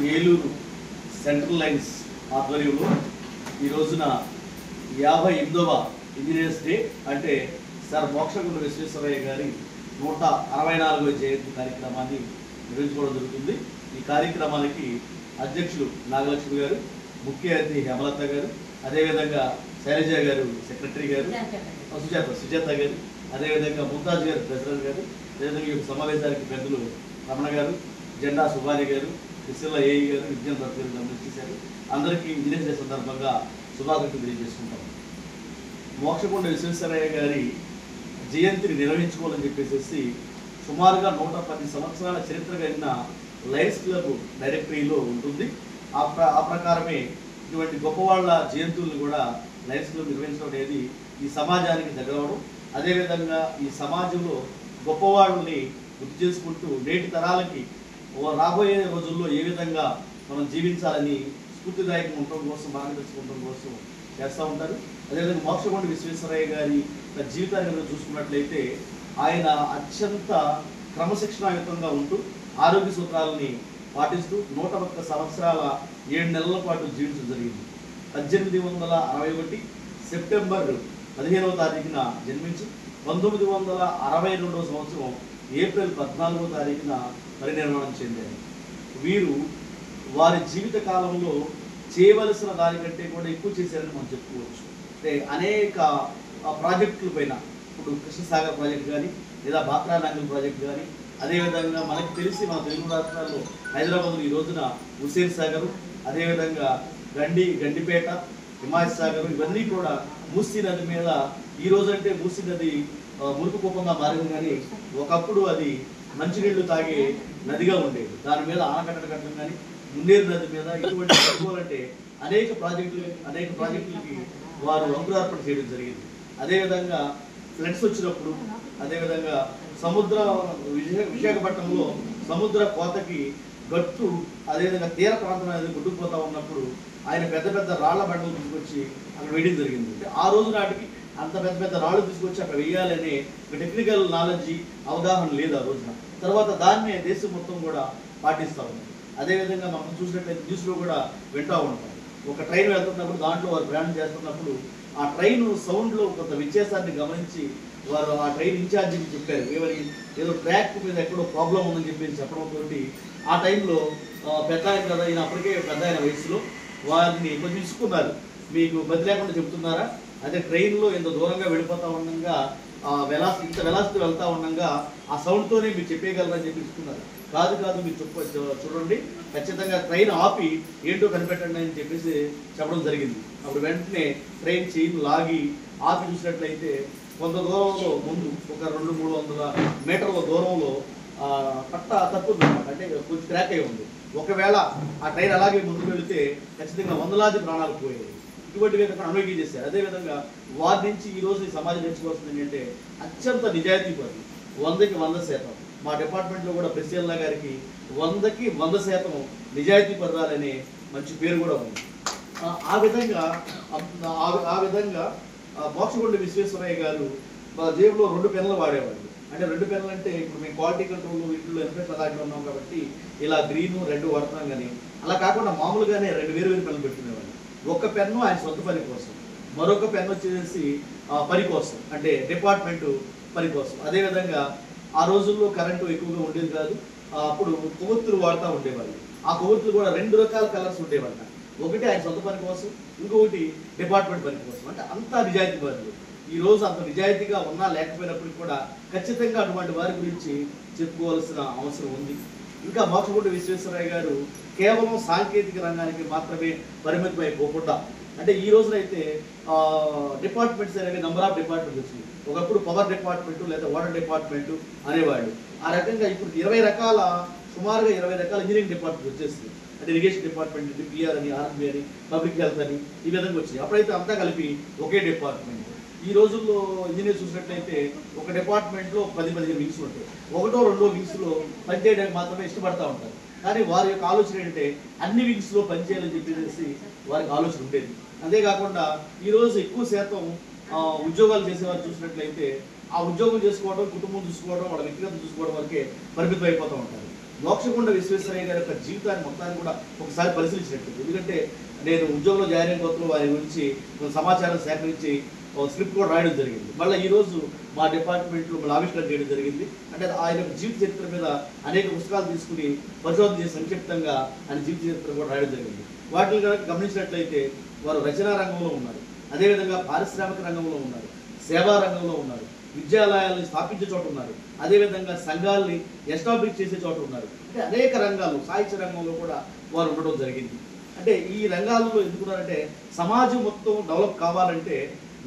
Eluru central lions ఆధ్వర్యంలో ఈ రోజున 58వ ఇంజనీర్స్ డే అంటే సార్ మోక్షగుండ విశ్వేశ్వరయ్య గారి 164వ జయంతి కార్యక్రమాన్ని నిర్వహించుకోవడం జరుగుతుంది. ఈ కార్యక్రమానికి అధ్యక్షులు నాగలక్ష్మి గారు, ముఖ్య అతిథి హేమలత గారు, అదేవిధంగా శైలజ గారు సెక్రటరీ గారు, సుజాత గారు, అదేవిధంగా ముంతాజ్ గారు ప్రెసిడెంట్ గారు, అదేవిధంగా ఈ సమావేశానికి పెద్దలు రమణ గారు, జెండా సుభాని గారు, విశ్వల ఏఈ గారు, విజ్ఞాన దత్త గారు గమనించేశారు. అందరికీ ఇంజనీర్స్ డే సందర్భంగా శుభాకాంక్షలు తెలియజేసుకుంటాం. మోక్షగుండ విశ్వేశ్వరయ్య గారి జయంతిని నిర్వహించుకోవాలని చెప్పేసి సుమారుగా 110 సంవత్సరాల చరిత్ర కలిగిన లయన్స్ క్లబ్ డైరెక్టరీలో ఉంటుంది. ఆ ప్రకారమే ఇటువంటి గొప్పవాళ్ళ జయంతులను కూడా లయన్స్ క్లబ్ నిర్వహించడం అనేది ఈ సమాజానికి దగ్గరవడం, అదేవిధంగా ఈ సమాజంలో గొప్పవాళ్ళని గుర్తు చేసుకుంటూ నేటి తరాలకి రాబోయే రోజుల్లో ఏ విధంగా మనం జీవించాలని స్ఫూర్తిదాయకం ఉండటం కోసం, మార్గదర్శకం కోసం చేస్తూ ఉంటారు. అదేవిధంగా మోక్షగుండ విశ్వేశ్వరయ్య గారి జీవితాన్ని చూసుకున్నట్లయితే ఆయన అత్యంత క్రమశిక్షణాయుతంగా ఉంటూ ఆరోగ్య సూత్రాలని పాటిస్తూ 101 సంవత్సరాల 7 నెలల పాటు జీవించడం జరిగింది. 1861 సెప్టెంబర్ 15వ తారీఖున జన్మించి 1962వ సంవత్సరం ఏప్రిల్ 14వ తారీఖున పరినిర్వాణం చెందారు. వీరు వారి జీవిత కాలంలో చేయవలసిన దానికంటే కూడా ఎక్కువ చేశారని మనం చెప్పుకోవచ్చు. అంటే అనేక ప్రాజెక్టుల పైన, ఇప్పుడు కృష్ణసాగర్ ప్రాజెక్ట్ కానీ, లేదా బాక్రా నాంగల్ ప్రాజెక్ట్ కానీ, అదేవిధంగా మనకి తెలిసి మన తెలుగు రాష్ట్రాల్లో హైదరాబాద్లో ఈ రోజున హుస్సేన్ సాగర్, అదేవిధంగా గండిపేట, హిమాయత్ సాగర్, ఇవన్నీ కూడా మూసీ నది మీద ఈ రోజు అంటే మూసీ నది మురుకు కుప్పంగా మారింది, కానీ ఒకప్పుడు అది మంచినీళ్లు తాగే నదిగా ఉండేది. దాని మీద ఆనకట్ట కట్టడం కానీ, మున్నేరు నది మీద ఇటువంటి కట్టుకోవాలంటే అనేక ప్రాజెక్టులకి వారు అంకురార్పణ చేయడం జరిగింది. అదేవిధంగా ఫ్లడ్స్ వచ్చినప్పుడు, అదేవిధంగా విశాఖపట్నంలో సముద్ర కోతకి గట్టు, అదేవిధంగా తీర ప్రాంతం అనేది కొట్టుకుపోతా ఉన్నప్పుడు ఆయన పెద్ద రాళ్ల బండలు తీసుకొచ్చి అక్కడ వేయడం జరిగింది. అంటే ఆ రోజు నాటికి అంత పెద్ద రాళ్ళు తీసుకొచ్చి అక్కడ వేయాలనే టెక్నికల్ నాలెడ్జి, అవగాహన లేదు ఆ రోజున. తర్వాత దాన్నే దేశం మొత్తం కూడా పాటిస్తూ ఉంది. అదేవిధంగా మనం చూసినట్లయితే న్యూస్లో కూడా వింటూ ఉంటాం. ఒక ట్రైన్ వెళ్తున్నప్పుడు, దాంట్లో వారు ప్రయాణం చేస్తున్నప్పుడు ఆ ట్రైన్ సౌండ్లో కొంత వ్యత్యాసాన్ని గమనించి వారు ఆ ట్రైన్ ఇన్ఛార్జికి చెప్పారు. ఏదో ట్రాక్ మీద ఎక్కడో ప్రాబ్లం ఉందని చెప్పేసి చెప్పడంతో ఆ టైంలో పెద్ద ఆయన కదా, ఈయన అప్పటికే పెద్ద ఆయన వయసులో, వారిని కొంచెం ఇసుకున్నారు. మీకు బది లేకుండా చెప్తున్నారా, అదే ట్రైన్లో ఎంత దూరంగా వెళ్ళిపోతా ఉండగా ఇంత వెలాసిటీ వెళ్తా ఉండగా ఆ సౌండ్తోనే మీరు చెప్పేయగలరని చెప్పి ఇస్తున్నారు. కాదు మీరు చూడండి, ఖచ్చితంగా ట్రైన్ ఆపి ఏంటో కనిపెట్టండి అని చెప్పేసి చెప్పడం జరిగింది. అప్పుడు వెంటనే ట్రైన్ చైన్ లాగి ఆపి చూసినట్లయితే కొంత దూరంలో ముందు ఒక 200-300 మీటర్ల దూరంలో పట్ట తప్పుంది అనమాట. అంటే కొంచెం క్రాక్ అయి ఉంది. ఒకవేళ ఆ ట్రైన్ అలాగే ముందుకు వెళితే ఖచ్చితంగా వందలాది ప్రాణాలు పోయాయి. ఇటువంటివి అక్కడ అన్వయం చేశారు. అదేవిధంగా వారి నుంచి ఈ రోజు ఈ సమాజం నేర్చుకోవాల్సింది ఏంటంటే అత్యంత నిజాయితీ పరులు, 100కి 100%. మా డిపార్ట్మెంట్లో కూడా ప్రెసిడెంట్ గారికి 100కి 100% నిజాయితీ పరురాలనే మంచి పేరు కూడా ఉంది. ఆ విధంగా మోక్షగుండ విశ్వేశ్వరయ్య గారు జేబులో 2 పెన్నులు వాడేవాళ్ళు. అంటే 2 పెన్నులు అంటే ఇప్పుడు మేము క్వాలిటీ కంట్రోల్ వీటిలో ఎఫెక్ట్ అలాంటివి ఉన్నాం కాబట్టి ఇలా గ్రీన్, రెడ్ వాడుతున్నాం. కానీ అలా కాకుండా మామూలుగానే 2 వేరు పెన్నులు పెట్టుకునేవాళ్ళు. ఒక పెన్ను ఆయన సొంత పని కోసం, మరొక పెన్ను వచ్చేసి పని కోసం, అంటే డిపార్ట్మెంట్ పని కోసం. అదేవిధంగా ఆ రోజుల్లో కరెంటు ఎక్కువగా ఉండేది కాదు. అప్పుడు కొవ్వొత్తులు వాడుతూ ఉండేవాళ్ళు. ఆ కొవ్వొత్తులు కూడా 2 రకాల కలర్స్ ఉండేవాళ్ళ. ఒకటి ఆయన సొంత పని కోసం, ఇంకొకటి డిపార్ట్మెంట్ పని కోసం. అంటే అంత నిజాయితీ పరులు. ఈ రోజు అంత నిజాయితీగా ఉన్నా లేకపోయినప్పటికీ కూడా ఖచ్చితంగా అటువంటి వారి గురించి చెప్పుకోవాల్సిన అవసరం ఉంది. ఇంకా మోక్షగుండ విశ్వేశ్వరయ్య గారు కేవలం సాంకేతిక రంగానికి మాత్రమే పరిమితం అయిపోకుండా, అంటే ఈ రోజునైతే డిపార్ట్మెంట్స్ అనేవి నెంబర్ ఆఫ్ డిపార్ట్మెంట్స్ వచ్చింది. ఒకప్పుడు పవర్ డిపార్ట్మెంట్ లేదా వాటర్ డిపార్ట్మెంట్ అనేవాళ్ళు. ఆ రకంగా ఇప్పుడు సుమారుగా 20 రకాల ఇంజనీరింగ్ డిపార్ట్మెంట్ వచ్చేసింది. అంటే ఇరిగేషన్ డిపార్ట్మెంట్, పిఆర్ అని, ఆర్బీ అని, పబ్లిక్ హెల్త్ అని, ఈ విధంగా వచ్చింది. అప్పుడైతే అంతా కలిపి ఒకే డిపార్ట్మెంట్. ఈ రోజుల్లో ఇంజనీర్ చూసినట్లయితే ఒక డిపార్ట్మెంట్లో 10-15 వింగ్స్ ఉంటాయి. 1-2 వింగ్స్లో పనిచేయడానికి మాత్రమే ఇష్టపడతా ఉంటారు. కానీ వారి యొక్క ఆలోచన ఏంటంటే అన్ని వింగ్స్లో పనిచేయాలని చెప్పేసి వారికి ఆలోచన ఉండేది. అంతేకాకుండా ఈరోజు ఎక్కువ శాతం ఉద్యోగాలు చేసేవారు చూసినట్లయితే ఆ ఉద్యోగం చేసుకోవడం, కుటుంబం చూసుకోవడం, వాళ్ళ వ్యక్తిగతం చూసుకోవడం వరకే పరిమితం అయిపోతూ ఉంటారు. మోక్షగుండ విశ్వేశ్వరయ్య గారి యొక్క జీవితాన్ని మొత్తాన్ని కూడా ఒకసారి పరిశీలించినట్టు. ఎందుకంటే నేను ఉద్యోగంలో జాయిన్ అయిన కొత్తలో వారి గురించి సమాచారం సేకరించి స్క్రిప్ట్ కూడా రాయడం జరిగింది. మళ్ళీ ఈరోజు మా డిపార్ట్మెంట్లో మళ్ళీ ఆవిష్కరణ చేయడం జరిగింది. అంటే ఆయన యొక్క జీవిత చరిత్ర మీద అనేక పుస్తకాలు తీసుకుని పరిశోధన చేసి సంక్షిప్తంగా ఆయన జీవిత చరిత్ర కూడా రాయడం జరిగింది. వాటిని కనుక గమనించినట్లయితే వారు రచనా రంగంలో ఉన్నారు, అదేవిధంగా పారిశ్రామిక రంగంలో ఉన్నారు, సేవా రంగంలో ఉన్నారు, విద్యాలయాలను స్థాపించే చోట ఉన్నారు, అదేవిధంగా సంఘాలని ఎస్టాబ్లిష్ చేసే చోట ఉన్నారు. అంటే అనేక రంగాల్లో సాహిత్య రంగంలో కూడా వారు ఉండడం జరిగింది. అంటే ఈ రంగాల్లో ఎందుకున్నారంటే సమాజం మొత్తం డెవలప్ కావాలంటే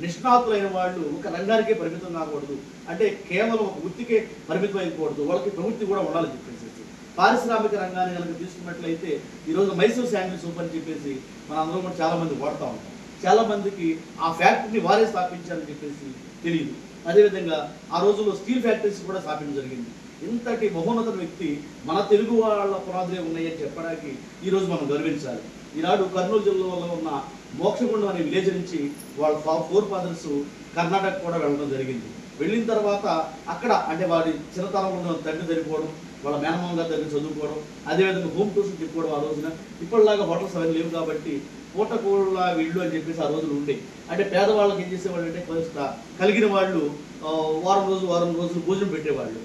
నిష్ణాతులైన వాళ్ళు ఒక రంగానికే పరిమితం కాకూడదు, అంటే కేవలం ఒక వృత్తికే పరిమితం అయిపోకూడదు, వాళ్ళకి ప్రవృత్తి కూడా ఉండాలని చెప్పేసి పారిశ్రామిక రంగాన్ని కనుక తీసుకున్నట్లయితే ఈరోజు మైసూర్ శాండిల్ సోప్ అని చెప్పేసి మన అందరం కూడా చాలా మంది వాడుతూ ఉంటాం. చాలా మందికి ఆ ఫ్యాక్టరీని వారే స్థాపించారని చెప్పేసి తెలియదు. అదేవిధంగా ఆ రోజుల్లో స్టీల్ ఫ్యాక్టరీస్ కూడా స్థాపించడం జరిగింది. ఇంతటి మహోన్నత వ్యక్తి మన తెలుగు వాళ్ళ పునాదులే ఉన్నాయని చెప్పడానికి ఈరోజు మనం గర్వించాలి. ఈనాడు కర్నూలు జిల్లాలో ఉన్న మోక్షగుండం అనే విలేజ్ నుంచి వాళ్ళ 4 ఫాదర్స్ కర్ణాటక కూడా వెళ్ళడం జరిగింది. వెళ్ళిన తర్వాత అక్కడ అంటే వాడి చిన్నతనంలో తండ్రి చనిపోవడం, వాళ్ళ మేనమామగా దగ్గర చదువుకోవడం, అదేవిధంగా హోమ్ టూర్స్ తిప్పుకోవడం. ఆ రోజున ఇప్పటిలాగా హోటల్స్ అవన్నీ లేవు కాబట్టి పూటకూళ్ళ ఇళ్ళు అని చెప్పేసి ఆ రోజులు ఉండే. అంటే పేదవాళ్ళకి ఏం చేసేవాళ్ళు అంటే కలిగిన వాళ్ళు వారం రోజులు భోజనం పెట్టేవాళ్ళు.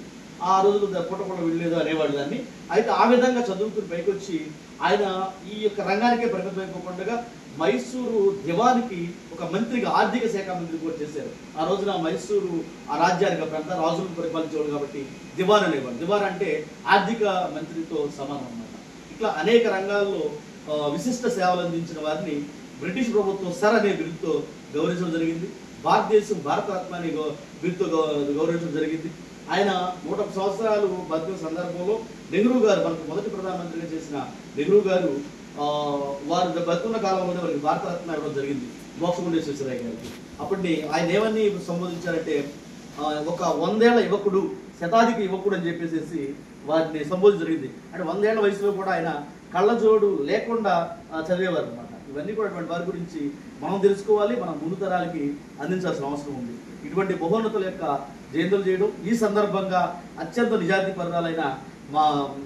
ఆ రోజులు పూటకూళ్ళ వెళ్ళలేదు అనేవాళ్ళు దాన్ని. అయితే ఆ విధంగా చదువుకుని పైకి వచ్చి ఆయన ఈ యొక్క రంగానికే పరిమితం అయిపోకుండా మైసూరు దివానికి ఒక మంత్రిగా ఆర్థిక శాఖ మంత్రి కూడా చేశారు. ఆ రోజున మైసూరు ఆ రాజ్యానికి అప్పుడంతా రాజులను పరిపాలించేవాడు కాబట్టి దివాన్ అనేవాడు. దివాన్ అంటే ఆర్థిక మంత్రితో సమానం అన్నమాట. ఇట్లా అనేక రంగాల్లో విశిష్ట సేవలు అందించిన వారిని బ్రిటిష్ ప్రభుత్వం సర్ అనే బిరుదుతో గౌరవించడం జరిగింది. భారతదేశం భారతరత్న అనే బిరుదుతో గౌరవించడం జరిగింది. ఆయన 101 సంవత్సరాలు బతికిన సందర్భంలో నెహ్రూ గారు, మనకు మొదటి ప్రధానమంత్రిగా చేసిన నెహ్రూ గారు వారు బతుకున్న కాలంలోనే వారికి భారతరత్న ఇవ్వడం జరిగింది మోక్షగుండ విశ్వేశ్వరయ్య గారికి. అప్పటిని ఆయన ఏమని సంబోధించారంటే ఒక 100 ఏళ్ల యువకుడు, శతాధిక యువకుడు అని చెప్పేసి వారిని సంబోధించడం జరిగింది. అంటే 100 ఏళ్ల వయసులో కూడా ఆయన కళ్ళజోడు లేకుండా చదివేవారు అనమాట. ఇవన్నీ కూడా అటువంటి వారి గురించి మనం తెలుసుకోవాలి, మన ముందు తరాలకి అందించాల్సిన అవసరం ఉంది. ఇటువంటి మహోన్నతుల యొక్క జయంతులు చేయడం ఈ సందర్భంగా అత్యంత నిజాయితీ పరురాలైన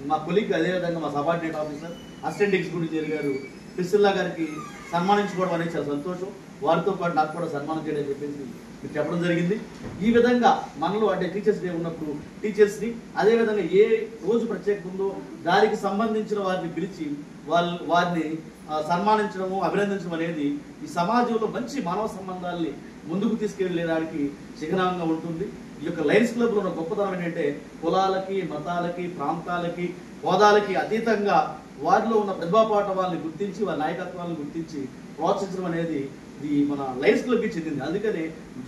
మా కొలీగ్, అదేవిధంగా మా subordinate officer assistant executive engineer గారు ప్రిసిల్లా గారికి సన్మానించుకోవడం అనేది చాలా సంతోషం. వారితో పాటు నాకు కూడా సన్మానం చేయడం చెప్పేసి మీకు చెప్పడం జరిగింది. ఈ విధంగా మనలో అంటే టీచర్స్ డే ఉన్నప్పుడు టీచర్స్ని, అదేవిధంగా ఏ రోజు ప్రత్యేకత ఉందో దానికి సంబంధించిన వారిని పిలిచి వారిని సన్మానించడము, అభినందించడం అనేది ఈ సమాజంలో మంచి మానవ సంబంధాలని ముందుకు తీసుకెళ్ళడానికి చిహ్నంగా ఉంటుంది. ఈ యొక్క లయన్స్ క్లబ్లో ఉన్న గొప్పతనం ఏంటంటే కులాలకి, మతాలకి, ప్రాంతాలకి, హోదాలకి అతీతంగా వారిలో ఉన్న ప్రతిభాపాఠవాళ్ళని గుర్తించి వారి నాయకత్వాలను గుర్తించి ప్రోత్సహించడం అనేది ఇది మన లయన్స్ క్లబ్కి చెందింది. అందుకనే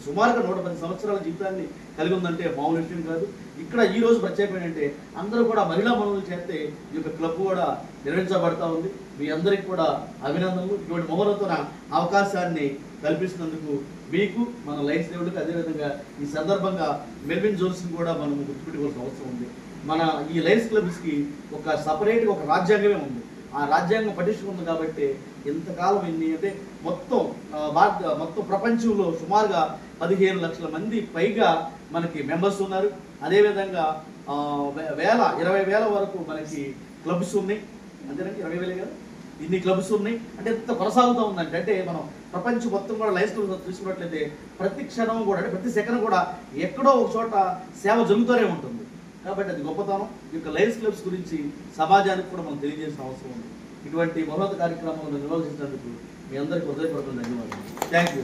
సుమారుగా 110 సంవత్సరాల జీవితాన్ని కలిగి ఉందంటే మామూలు విషయం కాదు. ఇక్కడ ఈ రోజు ప్రత్యేకం ఏంటంటే అందరూ కూడా మహిళా మనులు చేస్తే ఈ యొక్క క్లబ్ కూడా నిర్వహించబడతా ఉంది. మీ అందరికి కూడా అభినందనలు. ఇటువంటి మహోన్నతన అవకాశాన్ని కల్పిస్తున్నందుకు మీకు, మన లయన్స్ దేవుడికి, అదేవిధంగా ఈ సందర్భంగా మెల్విన్ జోన్స్ని కూడా మనం గుర్తుపెట్టుకోవాల్సిన అవసరం ఉంది. మన ఈ లయన్స్ క్లబ్స్కి ఒక సపరేట్గా ఒక రాజ్యాంగమే ఉంది. ఆ రాజ్యాంగం పటిష్టం ఉంది కాబట్టి ఎంతకాలం ఎన్ని అంటే మొత్తం ప్రపంచంలో సుమారుగా 15 లక్షల మంది పైగా మనకి మెంబర్స్ ఉన్నారు. అదేవిధంగా 20,000 వరకు మనకి క్లబ్స్ ఉన్నాయి. అంతేనండి, 20,000 కదా, ఇన్ని క్లబ్స్ ఉన్నాయి. అంటే ఎంత కొనసాగుతూ ఉందంటే అంటే మనం ప్రపంచం మొత్తం కూడా లయన్స్ క్లబ్ తీసుకున్నట్లయితే ప్రతి క్షణం కూడా అంటే ప్రతి సెకండ్ కూడా ఎక్కడో ఒక చోట సేవ జరుగుతూనే ఉంటుంది. కాబట్టి అది గొప్పతనం. ఈ యొక్క లయన్స్ క్లబ్స్ గురించి సమాజానికి కూడా మనం తెలియజేసిన అవసరం ఉంది. ఇటువంటి మహోన్నత కార్యక్రమాలను నిర్వహించినందుకు మీ అందరికీ హృదయపూర్వక ధన్యవాదాలు. Thank you.